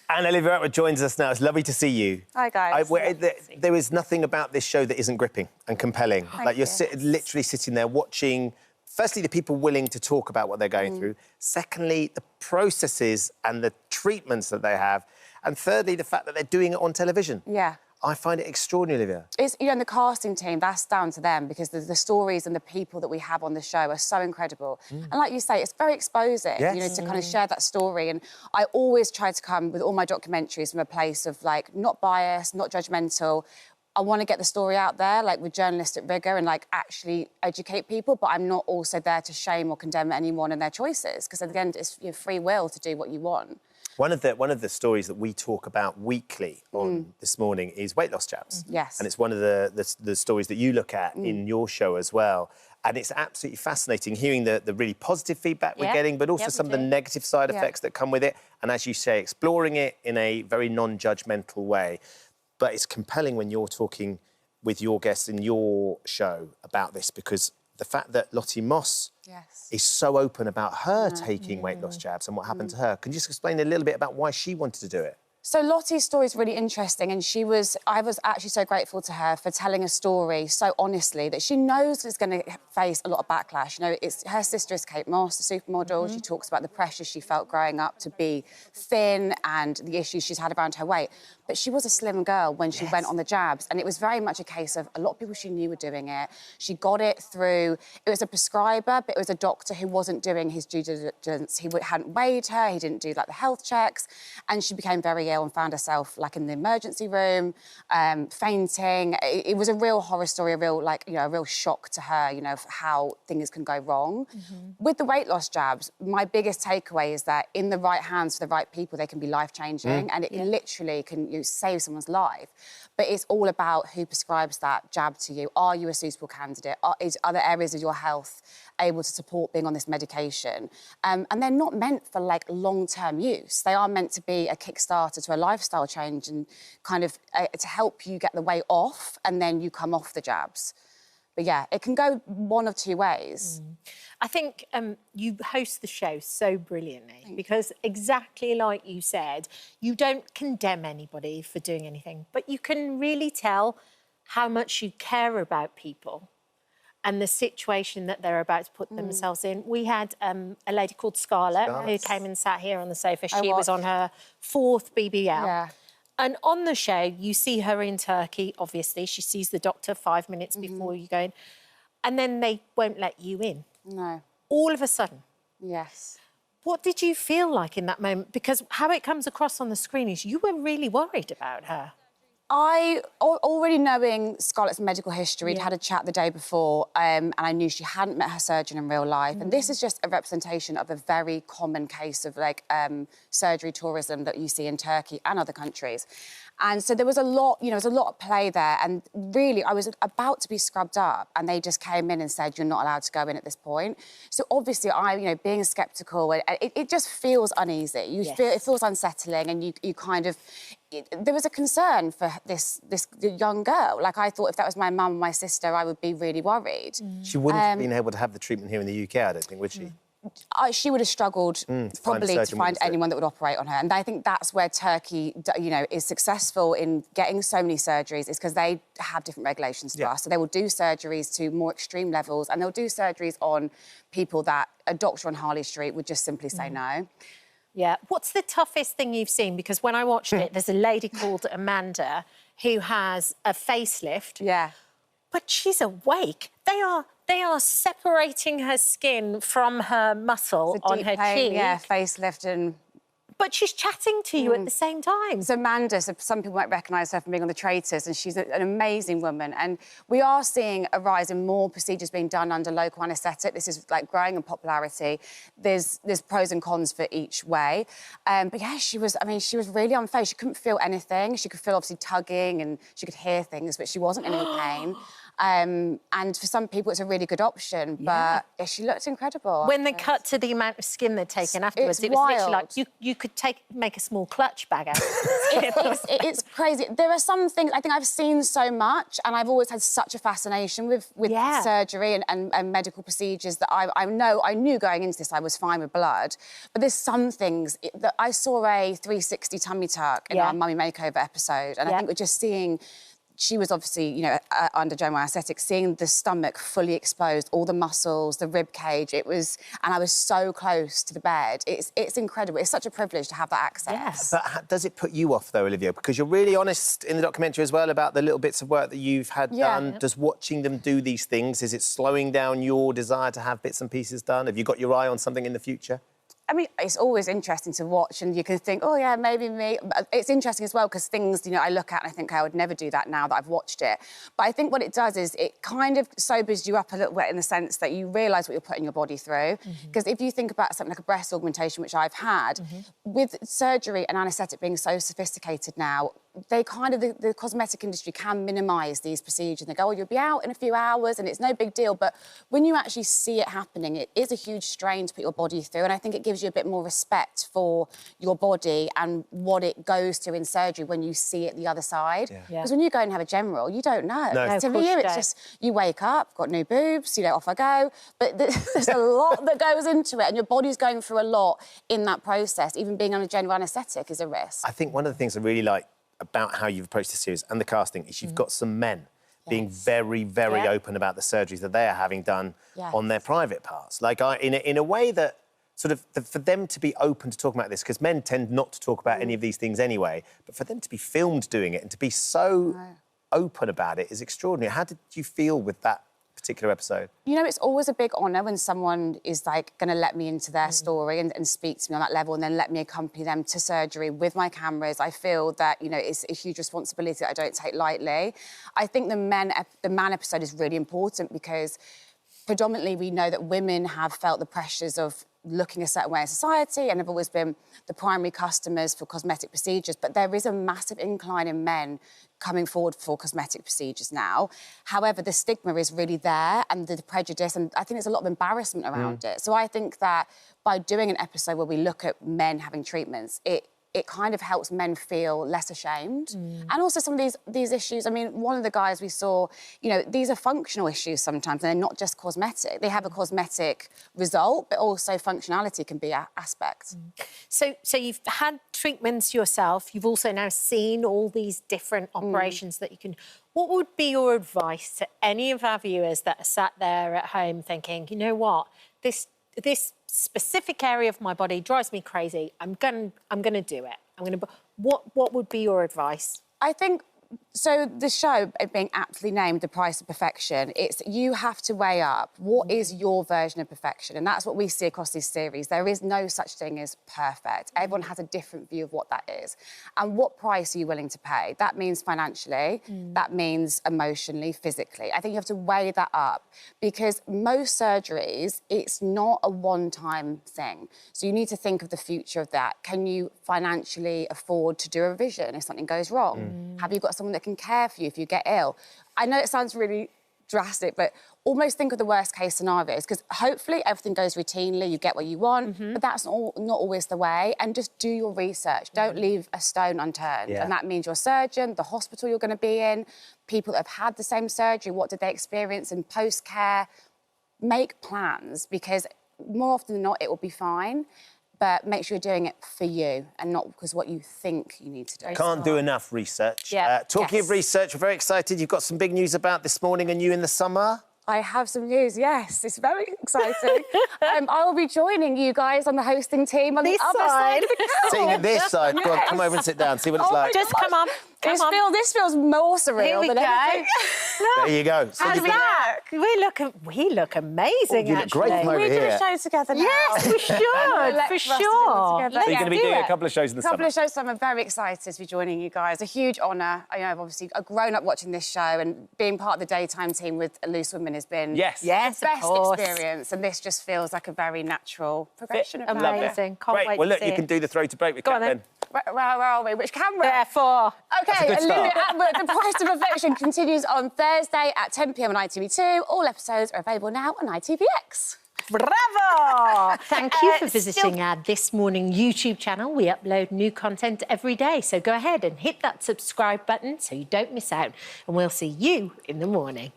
And Olivia Attwood joins us now. It's lovely to see you. Hi, guys. There is nothing about this show that isn't gripping and compelling. Like, you're literally sitting there watching, firstly, the people willing to talk about what they're going through. Secondly, the processes and the treatments that they have. And thirdly, the fact that they're doing it on television. Yeah. I find it extraordinary, Olivia. It's, you know, and the casting team, that's down to them because the stories and the people that we have on the show are so incredible. And like you say, it's very exposing, you know, to kind of share that story. And I always try to come with all my documentaries from a place of, like, not biased, not judgmental. I want to get the story out there, like, with journalistic rigour and, like, actually educate people, but I'm not also there to shame or condemn anyone and their choices, because at the end, it's your free will to do what you want. One of the stories that we talk about weekly on This Morning is weight loss jabs. Yes. And it's one of the stories that you look at in your show as well. And it's absolutely fascinating hearing the really positive feedback we're getting, but also some of the negative side effects that come with it. And as you say, exploring it in a very non-judgmental way. But it's compelling when you're talking with your guests in your show about this, because the fact that Lottie Moss is so open about her taking weight loss jabs and what happened to her. Can you just explain a little bit about why she wanted to do it? So Lottie's story is really interesting, and I was actually so grateful to her for telling a story so honestly that she knows it's going to face a lot of backlash. You know, her sister is Kate Moss, the supermodel. She talks about the pressure she felt growing up to be thin and the issues she's had around her weight. But she was a slim girl when she went on the jabs, and it was very much a case of a lot of people she knew were doing it. She got it through... It was a prescriber, but it was a doctor who wasn't doing his due diligence. He hadn't weighed her, he didn't do, like, the health checks, and she became very ill and found herself, like, in the emergency room, fainting. It was a real horror story, a real, like, you know, a real shock to her, you know, of how things can go wrong. With the weight loss jabs, my biggest takeaway is that in the right hands for the right people, they can be life-changing, and it literally can save someone's life. But it's all about who prescribes that jab to you. Are you a suitable candidate? Are there areas of your health able to support being on this medication? And they're not meant for, like, long-term use. They are meant to be a kickstarter to a lifestyle change and kind of to help you get the weight off and then you come off the jabs. But, yeah, it can go one of two ways. I think you host the show so brilliantly because exactly like you said, you don't condemn anybody for doing anything, but you can really tell how much you care about people and the situation that they're about to put themselves in. We had a lady called Scarlett who came and sat here on the sofa. She was on her 4th BBL. Yeah. And on the show, you see her in Turkey, obviously. She sees the doctor 5 minutes before you go in. And then they won't let you in. No. All of a sudden. Yes. What did you feel like in that moment? Because how it comes across on the screen is you were really worried about her. Already knowing Scarlett's medical history, we'd had a chat the day before, and I knew she hadn't met her surgeon in real life. And this is just a representation of a very common case of, like, surgery tourism that you see in Turkey and other countries. And so there was a lot, you know, there was a lot at play there. And really, I was about to be scrubbed up, and they just came in and said, you're not allowed to go in at this point. So obviously, you know, being sceptical, it just feels uneasy. It feels unsettling, and you kind of... There was a concern for this young girl. Like, I thought if that was my mum or my sister, I would be really worried. She wouldn't have been able to have the treatment here in the UK, I don't think, would she? She would have struggled probably to find anyone that would operate on her. And I think that's where Turkey, you know, is successful in getting so many surgeries, is because they have different regulations to us. So they will do surgeries to more extreme levels, and they'll do surgeries on people that a doctor on Harley Street would just simply say no. Yeah. What's the toughest thing you've seen? Because when I watched it, there's a lady called Amanda who has a facelift. Yeah. But she's awake. They are separating her skin from her muscle on her cheek. Yeah, facelift and... But she's chatting to you at the same time. So Amanda, some people might recognise her from being on The Traitors, and she's an amazing woman. And we are seeing a rise in more procedures being done under local anaesthetic. This is, like, growing in popularity. There's pros and cons for each way. But, yeah, she was really unfazed. She couldn't feel anything. She could feel, obviously, tugging, and she could hear things, but she wasn't in any pain. And for some people, it's a really good option. But she looked incredible. When they cut to the amount of skin they're taking afterwards, it was literally like you could make a small clutch bag out of it. It's crazy. There are some things, I think I've seen so much, and I've always had such a fascination with surgery and medical procedures that I knew going into this I was fine with blood. But there's some things that I saw a 360 tummy tuck in our Mummy Makeover episode, and I think we're just seeing. She was obviously, you know, under general anaesthetic, seeing the stomach fully exposed, all the muscles, the rib cage. It was, and I was so close to the bed. It's incredible. It's such a privilege to have that access. Yes. But does it put you off, though, Olivia? Because you're really honest in the documentary as well about the little bits of work that you've had done. Does watching them do these things, is it slowing down your desire to have bits and pieces done? Have you got your eye on something in the future? I mean, it's always interesting to watch, and you can think, oh, yeah, maybe me. But it's interesting as well, because things, you know, I look at and I think I would never do that now that I've watched it. But I think what it does is it kind of sobers you up a little bit in the sense that you realise what you're putting your body through. Because if you think about something like a breast augmentation, which I've had, with surgery and anaesthetic being so sophisticated now, they kind of, the cosmetic industry can minimise these procedures. They go, oh, you'll be out in a few hours and it's no big deal. But when you actually see it happening, it is a huge strain to put your body through. And I think it gives you a bit more respect for your body and what it goes through in surgery when you see it the other side. Because when you go and have a general, you don't know. No. To you, it's just, you wake up, got new boobs, you know, off I go. But there's a lot that goes into it, and your body's going through a lot in that process. Even being on a general anaesthetic is a risk. I think one of the things I really like about how you've approached the series and the casting is you've got some men being very, very open about the surgeries that they are having done on their private parts. Like, in a way that sort of, for them to be open to talking about this, because men tend not to talk about any of these things anyway, but for them to be filmed doing it and to be so open about it is extraordinary. How did you feel with that particular episode? You know, it's always a big honour when someone is, like, going to let me into their story and speak to me on that level and then let me accompany them to surgery with my cameras. I feel that, you know, it's a huge responsibility that I don't take lightly. I think the man episode is really important because predominantly we know that women have felt the pressures of looking a certain way in society and have always been the primary customers for cosmetic procedures, but there is a massive incline in men coming forward for cosmetic procedures now. However, the stigma is really there and the prejudice, and I think there's a lot of embarrassment around it. So I think that by doing an episode where we look at men having treatments, it kind of helps men feel less ashamed. And also some of these issues, I mean, one of the guys we saw, you know, these are functional issues sometimes, and they're not just cosmetic. They have a cosmetic result, but also functionality can be an aspect. So you've had treatments yourself. You've also now seen all these different operations that you can... What would be your advice to any of our viewers that are sat there at home thinking, you know what, this specific area of my body drives me crazy. I'm gonna do it. What would be your advice? I think, so the show being aptly named The Price of Perfection, it's you have to weigh up what is your version of perfection, and that's what we see across this series. There is no such thing as perfect. Everyone has a different view of what that is. And what price are you willing to pay? That means financially, that means emotionally, physically. I think you have to weigh that up because most surgeries, it's not a one-time thing. So you need to think of the future of that. Can you financially afford to do a revision if something goes wrong? Have you got someone that can care for you if you get ill? I know it sounds really drastic, but almost think of the worst case scenarios, because hopefully everything goes routinely, you get what you want, but that's not always the way. And just do your research. Don't leave a stone unturned. And that means your surgeon, the hospital you're going to be in, people that have had the same surgery, what did they experience in post-care? Make plans, because more often than not, it will be fine. But make sure you're doing it for you and not because what you think you need to do. Can't do enough research. Yeah. Talking of research, we're very excited. You've got some big news about this morning and you in the summer. I have some news, yes. It's very exciting. I will be joining you guys on the hosting team on the other side of the couch. Sitting at this side. Go on, come over and sit down, see what it's like. Just come on. This feels more surreal than anything. There you go. So We look amazing, you look great from over We do here. a show together now. Yes, we should, for sure. So you're going to be doing a couple of shows in the summer. A couple of shows, so I'm very excited to be joining you guys. A huge honour. I know I've obviously grown up watching this show, and being part of the daytime team with Loose Women has been the best experience, and this just feels like a very natural progression of Amazing. Can't Great. wait Well, look, to see you can it. do the throw to break with Go Kat on then. then. Where are we? Which camera? There, 4. OK, Olivia Attwood, The Price of Perfection continues on Thursday at 10 p.m. on ITV2. All episodes are available now on ITVX. Bravo! Thank you for visiting our This Morning YouTube channel. We upload new content every day, so go ahead and hit that subscribe button so you don't miss out. And we'll see you in the morning.